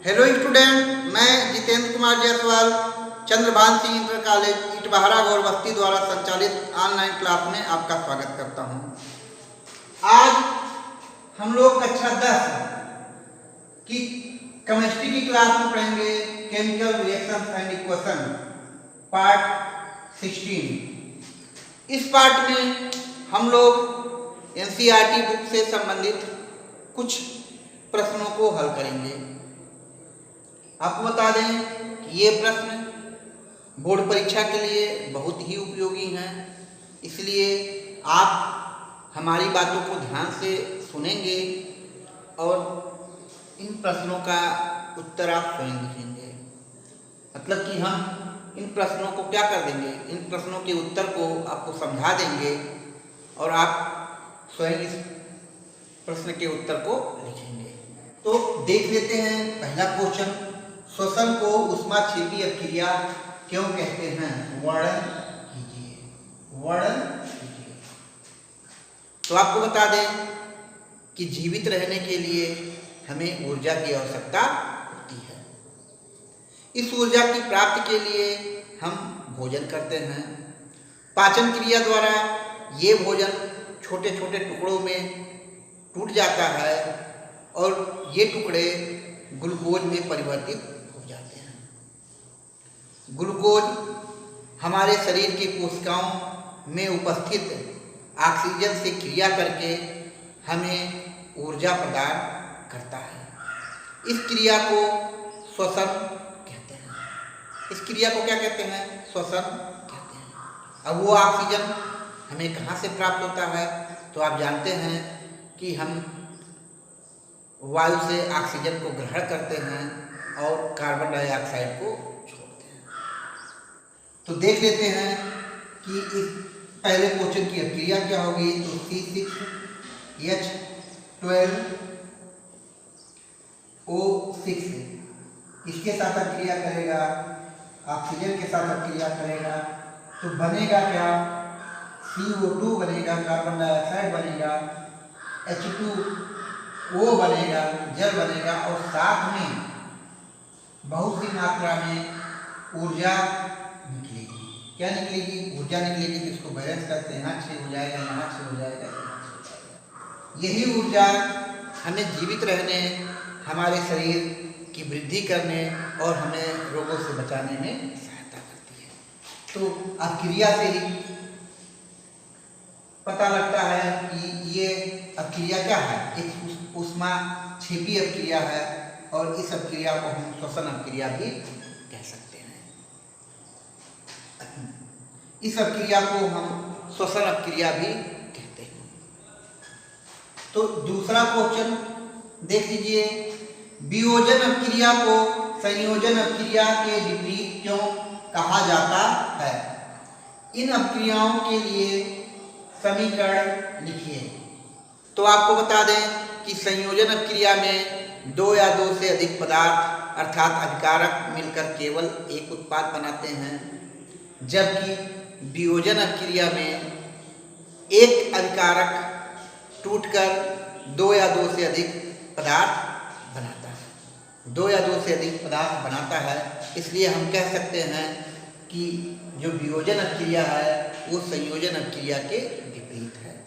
Hello student, मैं Jitendra Kumar Jaiswal Chandrabhan Singh inter college इटबहरा गौरबस्ती द्वारा संचालित ऑनलाइन क्लास में आपका स्वागत करता हूं। आज हम लोग कक्षा 10 की केमिस्ट्री की क्लास में पढ़ेंगे chemical reaction and equation part 16। इस पार्ट में हम लोग एनसीईआरटी बुक से संबंधित कुछ प्रश्नों को हल करेंगे। आपको बता दें कि ये प्रश्न बोर्ड परीक्षा के लिए बहुत ही उपयोगी हैं, इसलिए आप हमारी बातों को ध्यान से सुनेंगे और इन प्रश्नों का उत्तर आप स्वयं लिखेंगे। मतलब कि हम इन प्रश्नों को क्या कर देंगे, इन प्रश्नों के उत्तर को आपको समझा देंगे और आप स्वयं इस प्रश्न के उत्तर को लिखेंगे। तो देख लेते हैं पहला क्वेश्चन, श्वसन को ऊष्माक्षेपी अभिक्रिया क्यों कहते हैं? वर्णन कीजिए, वर्णन कीजिए। तो आपको बता दें कि जीवित रहने के लिए हमें ऊर्जा की आवश्यकता होती है। इस ऊर्जा की प्राप्ति के लिए हम भोजन करते हैं। पाचन क्रिया द्वारा ये भोजन छोटे छोटे टुकड़ों में टूट जाता है और ये टुकड़े ग्लूकोज में परिवर्तित हो जाते हैं। ग्लूकोज हमारे शरीर की कोशिकाओं में उपस्थित ऑक्सीजन से क्रिया करके हमें ऊर्जा प्रदान करता है। इस क्रिया को श्वसन कहते हैं। इस क्रिया को क्या कहते हैं? श्वसन कहते हैं। अब वो ऑक्सीजन हमें कहाँ से प्राप्त होता है? तो आप जानते हैं कि हम वायु से ऑक्सीजन को ग्रहण करते हैं और कार्बन डाइऑक्साइड को छोड़ते हैं। तो देख लेते हैं कि इस पहले क्वेश्चन की अभिक्रिया क्या होगी। तो C6H12O6 इसके साथ अभिक्रिया करेगा, ऑक्सीजन के साथ अभिक्रिया करेगा, तो बनेगा क्या? CO2 बनेगा, कार्बन डाइऑक्साइड बनेगा, H2O बनेगा, जल बनेगा और साथ में बहुत सी मात्रा में ऊर्जा निकलेगी। क्या निकलेगी? ऊर्जा निकलेगी, जिसको बैलेंस करते हैं। यहाँ 6 हो जाएगा, यहाँ 6 हो जाएगा, यहाँ 6 हो जाएगा। यही ऊर्जा हमें जीवित रहने, हमारे शरीर की वृद्धि करने और हमें रोगों से बचाने में सहायता करती है। तो अभिक्रिया से ही पता लगता है कि ये अभिक्रिया क्या है, एक ऊष्माक्षेपी अभिक्रिया है और इस अभिक्रिया को हम श्वसन अभिक्रिया भी कह सकते हैं। इस अभिक्रिया को हम श्वसन अभिक्रिया भी कहते हैं। तो दूसरा क्वेश्चन देख लीजिए, वियोजन अभिक्रिया को संयोजन अभिक्रिया के विपरीत क्यों कहा जाता है? इन अभिक्रियाओं के लिए समीकरण लिखिए। तो आपको बता दें कि संयोजन अभिक्रिया में 2 या 2 से अधिक पदार्थ अर्थात अभिकारक मिलकर केवल एक उत्पाद बनाते हैं, जबकि वियोजन अभिक्रिया में एक अभिकारक टूटकर 2 या 2 से अधिक पदार्थ बनाता है। 2 या 2 से अधिक पदार्थ बनाता है, इसलिए हम कह सकते हैं कि जो वियोजन अभिक्रिया है वो संयोजन अभिक्रिया के विपरीत है।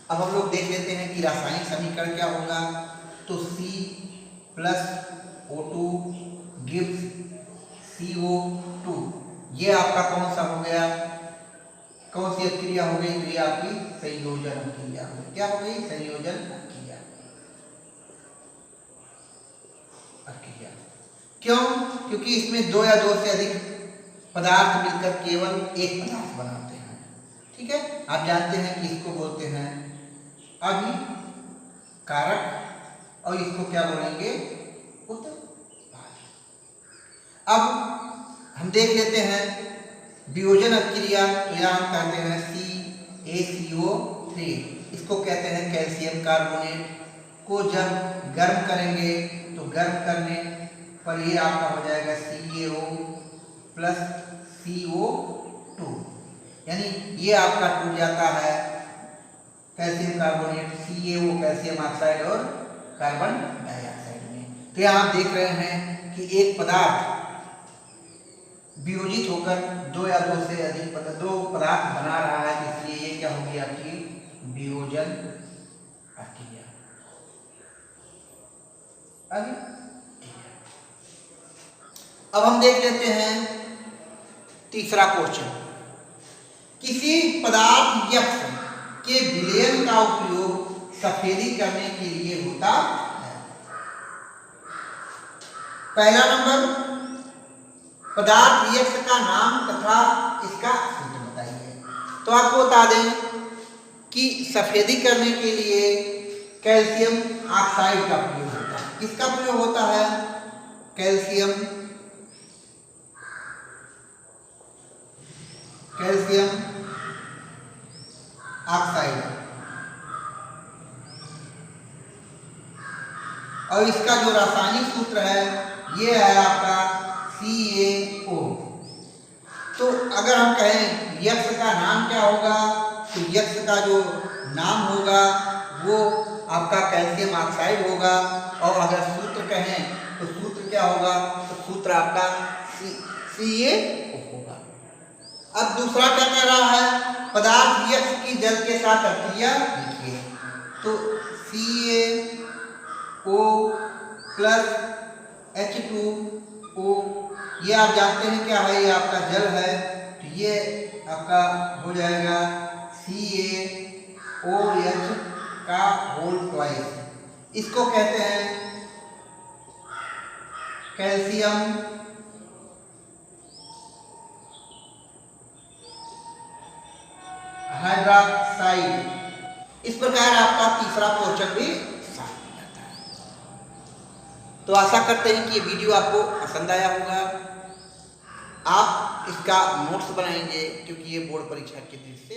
अब हम लोग देख लेते हैं कि रासायनिक समीकरण क्या होगा। तो C+O2 gives CO2, ये आपका कौन सा हो गया? कौन सी अभिक्रिया हो गई? तो ये आपकी संयोजन अभिक्रिया हो गई। क्या हो गई? संयोजन अभिक्रिया। क्यों? क्योंकि इसमें 2 या 2 से अधिक पदार्थ मिलकर केवल एक पदार्थ बनाते हैं। ठीक है, आप जानते हैं कि इसको बोलते हैं अभिकारक और इसको क्या बोलेंगे? उत्पाद। अब हम देख लेते हैं वियोजन अभिक्रिया। तो यहाँ हम कहते हैं CaCO3, इसको कहते हैं कैल्शियम कार्बोनेट को जब गर्म करेंगे तो गर्म करने पर ये आपका हो जाएगा CaO प्लस CO2, यानी ये आपका टूट जाता है calcium carbonate CaO calcium oxide और कार्बन डाइऑक्साइड में। तो तो यहाँ आप देख रहे हैं कि एक पदार्थ वियोजित होकर दो या दो से अधिक दो पदार्थ बना रहा है, इसलिए ये क्या होगी आपकी वियोजन प्रक्रिया। अब हम देख लेते हैं तीसरा क्वेश्चन। किसी पदार्थ यक्ष के विलयन का उपयोग सफेदी करने के लिए होता है। पहला नंबर, पदार्थ यक्ष का नाम तथा इसका सूत्र बताइए। तो आपको बता दें कि सफेदी करने के लिए कैल्शियम ऑक्साइड का प्रयोग होता है। किसका प्रयोग होता है? Calcium oxide. और इसका जो रासायनिक सूत्र है ये है आपका CaO। तो अगर हम कहें यक्ष का नाम क्या होगा, तो यक्ष का जो नाम होगा वो आपका कैल्शियम ऑक्साइड होगा। और अगर सूत्र कहें तो सूत्र क्या होगा, तो सूत्र आपका CaO होगा। अब दूसरा क्या कह रहा है, पदार्थ यक्ष की जल के साथ अभिक्रिया लिखिए। तो CaO प्लस H2O, ये आप जानते हैं क्या है, ये आपका जल है, तो ये आपका हो जाएगा CaOH का होल ट्वाइस। इसको कहते हैं कैल्शियम हाइड्रोक्साइड। इस प्रकार आपका तीसरा क्वेश्चन भी साफ हो जाता है। तो आशा करते हैं कि ये वीडियो आपको पसंद आया होगा। आप इसका नोट्स बनाएंगे क्योंकि ये बोर्ड परीक्षा के दृष्टि से